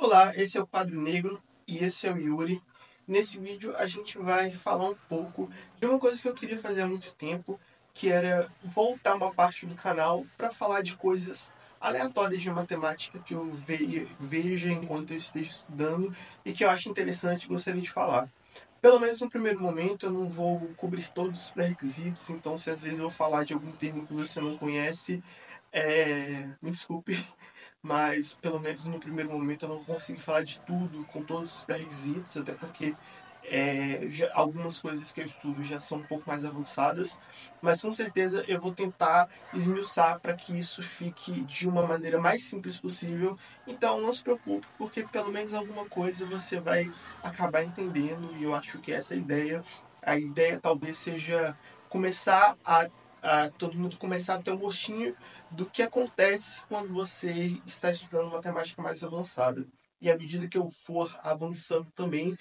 Olá, esse é o Quadro Negro e esse é o Yuri. Nesse vídeo a gente vai falar um pouco de uma coisa que eu queria fazer há muito tempo, que era voltar uma parte do canal para falar de coisas aleatórias de matemática que eu veja enquanto eu esteja estudando e que eu acho interessante e gostaria de falar. Pelo menos no primeiro momento eu não vou cobrir todos os pré-requisitos, então se às vezes eu falar de algum termo que você não conhece, me desculpe, mas pelo menos no primeiro momento eu não consegui falar de tudo com todos os pré-requisitos, até porque algumas coisas que eu estudo já são um pouco mais avançadas, mas com certeza eu vou tentar esmiuçar para que isso fique de uma maneira mais simples possível. Então não se preocupe, porque pelo menos alguma coisa você vai acabar entendendo, e eu acho que essa é a ideia. A ideia talvez seja começar a todo mundo começar a ter um gostinho do que acontece quando você está estudando matemática mais avançada. E à medida que eu for avançando também,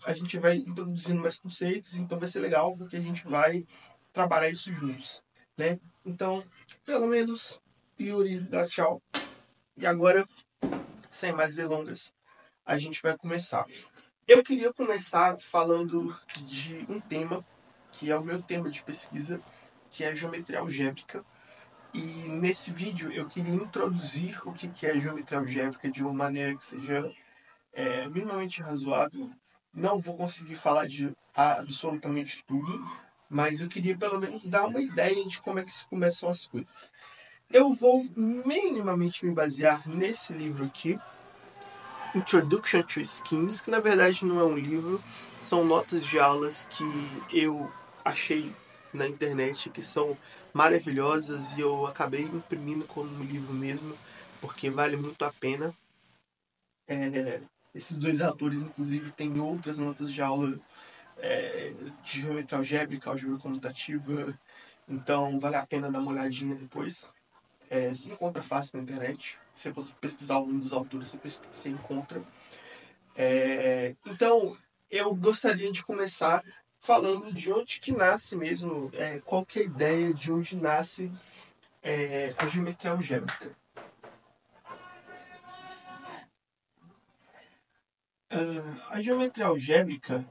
a gente vai introduzindo mais conceitos, então vai ser legal porque a gente vai trabalhar isso juntos, né? Então, pelo menos, Yuri, dá tchau. E agora, sem mais delongas, a gente vai começar. Eu queria começar falando de um tema que é o meu tema de pesquisa, que é a geometria algébrica. E nesse vídeo eu queria introduzir o que é geometria algébrica de uma maneira que seja minimamente razoável. Não vou conseguir falar de absolutamente tudo, mas eu queria pelo menos dar uma ideia de como é que se começam as coisas. Eu vou minimamente me basear nesse livro aqui, Introduction to Schemes, que na verdade não é um livro, são notas de aulas que eu achei na internet que são maravilhosas e eu acabei imprimindo como um livro mesmo, porque vale muito a pena. Esses dois autores, inclusive, têm outras notas de aula de geometria algébrica, álgebra comutativa, então vale a pena dar uma olhadinha depois. Se encontra fácil na internet. Se você pesquisar um dos autores, você encontra. Então, eu gostaria de começar falando de onde que nasce mesmo, qual que é a ideia de onde nasce a geometria algébrica. A geometria algébrica,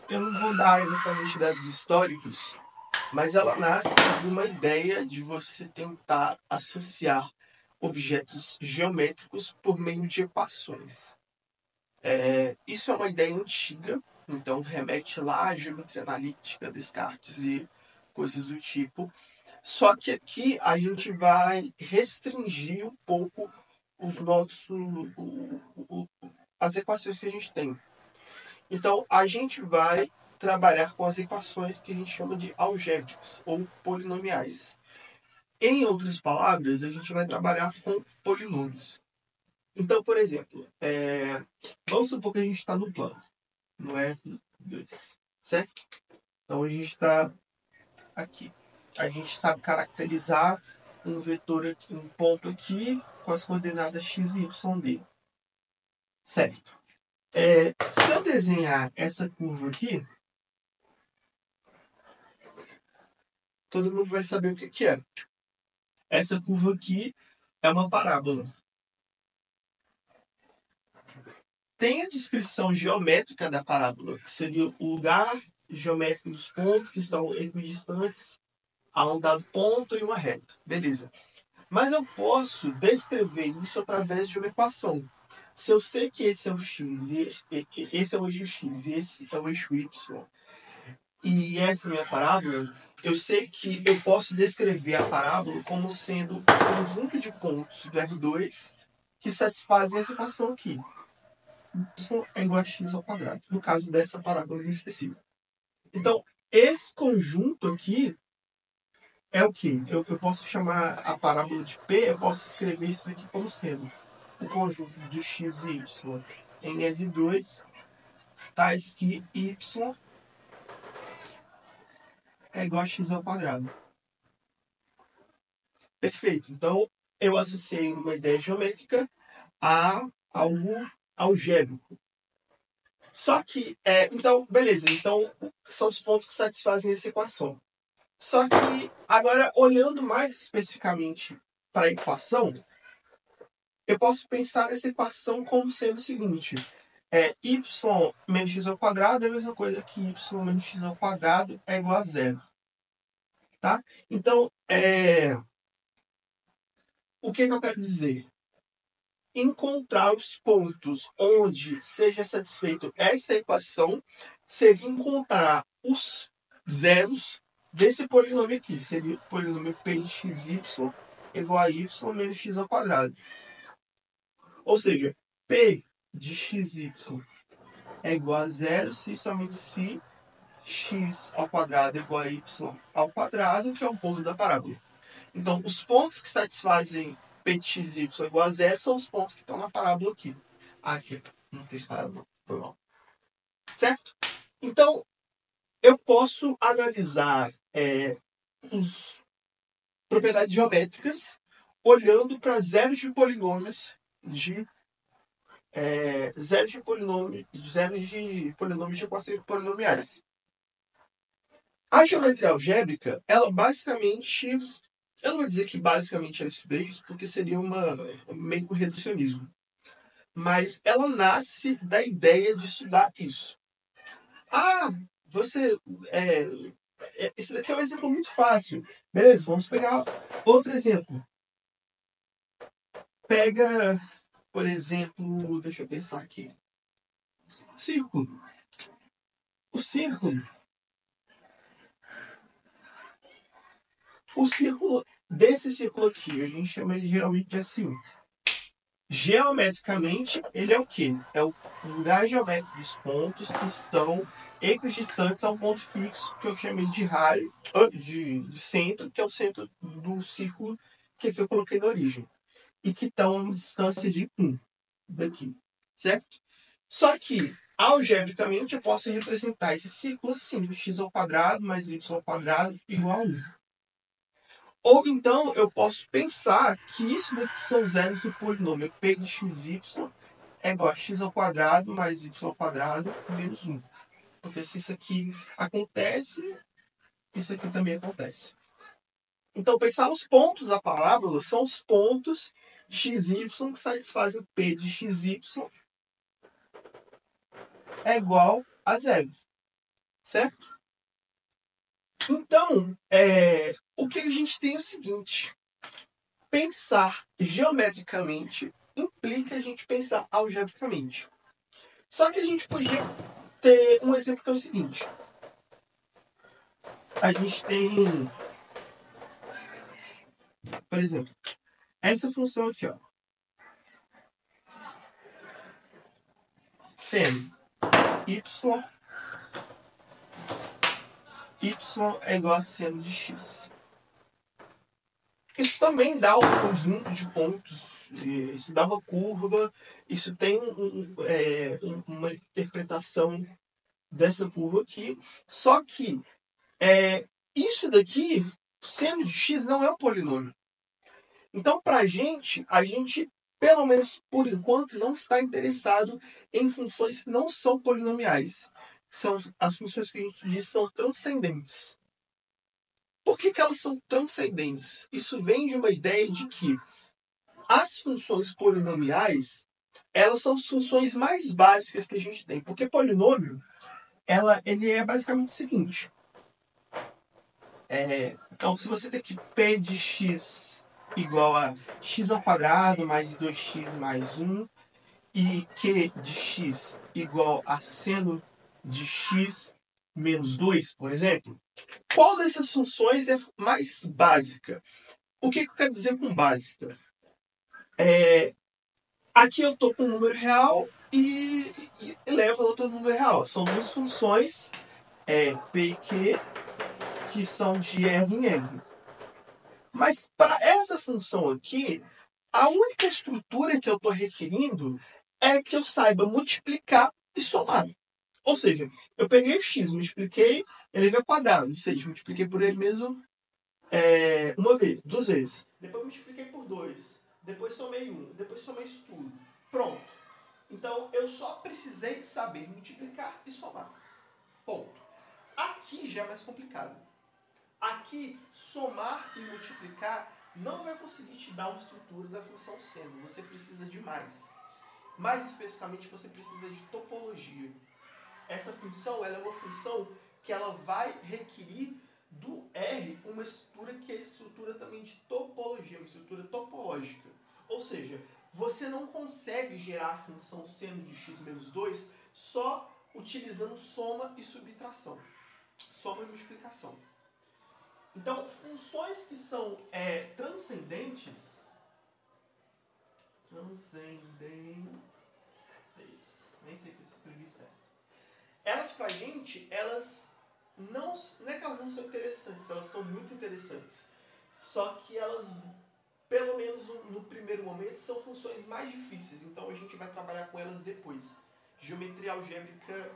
eu não vou dar exatamente dados históricos, mas ela nasce de uma ideia de você tentar associar objetos geométricos por meio de equações. Isso é uma ideia antiga, então remete lá à geometria analítica, Descartes e coisas do tipo. Só que aqui a gente vai restringir um pouco os nossos, as equações que a gente tem. Então a gente vai trabalhar com as equações que a gente chama de algébricas ou polinomiais. Em outras palavras, a gente vai trabalhar com polinômios. Então, por exemplo, vamos supor que a gente está no plano, no R2, certo? Então a gente está aqui. A gente sabe caracterizar um vetor aqui, um ponto aqui com as coordenadas x e y dele. Certo. Se eu desenhar essa curva aqui, todo mundo vai saber o que é. Essa curva aqui é uma parábola. Tem a descrição geométrica da parábola, que seria o lugar geométrico dos pontos que estão equidistantes a um dado ponto e uma reta. Beleza. Mas eu posso descrever isso através de uma equação. Se eu sei que esse é o x, esse é o eixo x e esse é o eixo y, e essa é a minha parábola, eu sei que eu posso descrever a parábola como sendo um conjunto de pontos do R2 que satisfazem essa equação aqui. Y é igual a x ao quadrado, no caso dessa parábola em específico. Então, esse conjunto aqui é o que? Eu posso chamar a parábola de P, eu posso escrever isso aqui como sendo o conjunto de x e y em R2, tais que y é igual a x ao quadrado. Perfeito. Então, eu associei uma ideia geométrica a algo algébrico. Só que, então, beleza. Então, são os pontos que satisfazem essa equação. Só que, agora, olhando mais especificamente para a equação, eu posso pensar essa equação como sendo o seguinte. Y menos x ao quadrado é a mesma coisa que y menos x ao quadrado é igual a zero. Tá? Então, o que eu quero dizer? Encontrar os pontos onde seja satisfeito essa equação seria encontrar os zeros desse polinômio aqui. Seria o polinômio p de xy igual a y menos x ao quadrado. Ou seja, p de xy é igual a zero se somente se x ao quadrado é igual a y ao quadrado, que é o ponto da parábola. Então, os pontos que satisfazem p de xy igual a zero são os pontos que estão na parábola aqui. Aqui, não tem separado não, foi mal. Certo? Então, eu posso analisar as propriedades geométricas olhando para zeros de polinômios zeros de polinômios de equações polinomiais. A geometria algébrica, ela basicamente, eu não vou dizer que basicamente ela estuda isso, porque seria meio que um reducionismo. Mas ela nasce da ideia de estudar isso. Esse daqui é um exemplo muito fácil. Beleza, vamos pegar outro exemplo. Pega, por exemplo, deixa eu pensar aqui. Círculo. O círculo desse círculo aqui, a gente chama ele geralmente de S1. Geometricamente, ele é o quê? É o lugar geométrico dos pontos que estão equidistantes ao ponto fixo, que eu chamei de raio, de centro, que é o centro do círculo que aqui eu coloquei na origem. E que estão a uma distância de 1 daqui, certo? Só que, algebricamente, eu posso representar esse círculo assim, x ao quadrado mais y ao quadrado igual a 1. Ou então, eu posso pensar que isso daqui são zeros do polinômio p de xy é igual a x ao quadrado mais y ao quadrado menos 1. Porque se isso aqui acontece, isso aqui também acontece. Então, pensar nos pontos da parábola são os pontos xy que satisfazem p de xy é igual a zero. Certo? Então, o que a gente tem é o seguinte. Pensar geometricamente implica a gente pensar algebricamente. Só que a gente podia ter um exemplo que é o seguinte. A gente tem, por exemplo, essa função aqui, ó. Sendo y é igual a seno de x. Isso também dá um conjunto de pontos, isso dá uma curva, isso tem uma interpretação dessa curva aqui. Só que isso daqui, seno de x, não é um polinômio. Então, para a gente, pelo menos por enquanto, não está interessado em funções que não são polinomiais. São as funções que a gente diz são transcendentes. Por que elas são transcendentes? Isso vem de uma ideia de que as funções polinomiais, elas são as funções mais básicas que a gente tem. Porque polinômio, ele é basicamente o seguinte. Então, se você tem aqui p de x igual a x ao quadrado mais 2x mais 1 e q de x igual a seno de x menos 2, por exemplo, qual dessas funções é mais básica? O que eu quero dizer com básica? Aqui eu estou com um número real e levo a outro número real. São duas funções, p e q, que são de R em R. Mas para essa função aqui, a única estrutura que eu estou requerindo é que eu saiba multiplicar e somar. Ou seja, eu peguei o x, multipliquei, elevei ao quadrado. Ou seja, multipliquei por ele mesmo uma vez, duas vezes. Depois multipliquei por 2. Depois somei 1. Depois somei isso tudo. Pronto. Então, eu só precisei saber multiplicar e somar. Ponto. Aqui já é mais complicado. Aqui, somar e multiplicar não vai conseguir te dar uma estrutura da função seno. Você precisa de mais. Mais especificamente, você precisa de topologia. Essa função ela é uma função que ela vai requerir do R uma estrutura que é estrutura também de topologia, uma estrutura topológica. Ou seja, você não consegue gerar a função seno de x menos 2 só utilizando soma e subtração. Soma e multiplicação. Então, funções que são transcendentes, nem sei se eu escrevi certo. Elas pra gente, elas não é que elas não são interessantes, elas são muito interessantes. Só que elas, pelo menos no primeiro momento, são funções mais difíceis. Então a gente vai trabalhar com elas depois. Geometria algébrica,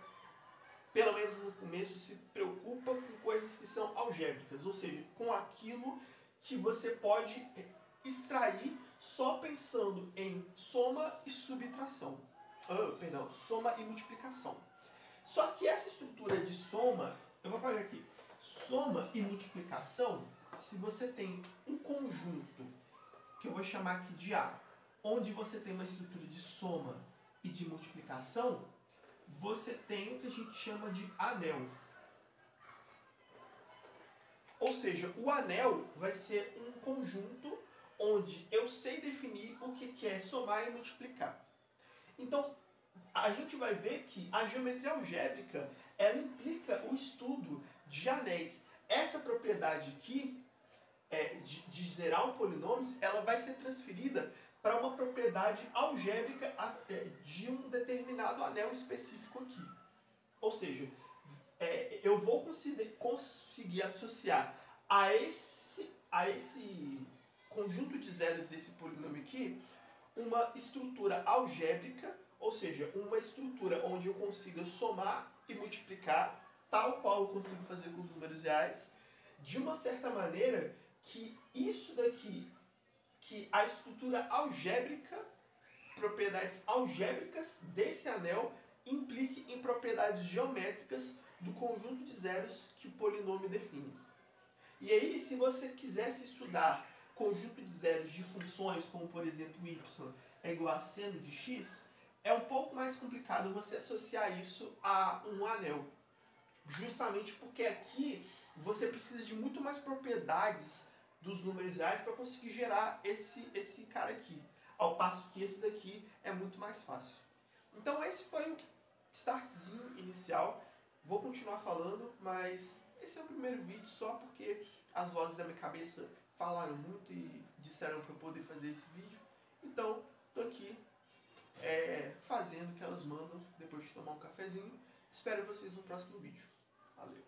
pelo menos no começo, se preocupa com coisas que são algébricas. Ou seja, com aquilo que você pode extrair só pensando em soma e subtração. Soma e multiplicação. Só que essa estrutura de soma, eu vou apagar aqui, soma e multiplicação, se você tem um conjunto, que eu vou chamar aqui de A, onde você tem uma estrutura de soma e de multiplicação, você tem o que a gente chama de anel. Ou seja, o anel vai ser um conjunto onde eu sei definir o que é somar e multiplicar. Então, a gente vai ver que a geometria algébrica ela implica o estudo de anéis. Essa propriedade aqui, de zerar um polinômio, ela vai ser transferida para uma propriedade algébrica de um determinado anel específico aqui. Ou seja, eu vou conseguir associar a esse conjunto de zeros desse polinômio aqui uma estrutura algébrica, ou seja, uma estrutura onde eu consiga somar e multiplicar, tal qual eu consigo fazer com os números reais, de uma certa maneira que isso daqui, que a estrutura algébrica, propriedades algébricas desse anel, implique em propriedades geométricas do conjunto de zeros que o polinômio define. E aí, se você quisesse estudar conjunto de zeros de funções, como por exemplo y é igual a seno de x, é um pouco mais complicado você associar isso a um anel. Justamente porque aqui você precisa de muito mais propriedades dos números reais para conseguir gerar esse cara aqui. Ao passo que esse daqui é muito mais fácil. Então esse foi o startzinho inicial. Vou continuar falando, mas esse é o primeiro vídeo só porque as vozes da minha cabeça falaram muito e disseram para eu poder fazer esse vídeo. Então, tô aqui fazendo o que elas mandam depois de tomar um cafezinho. Espero vocês no próximo vídeo. Valeu!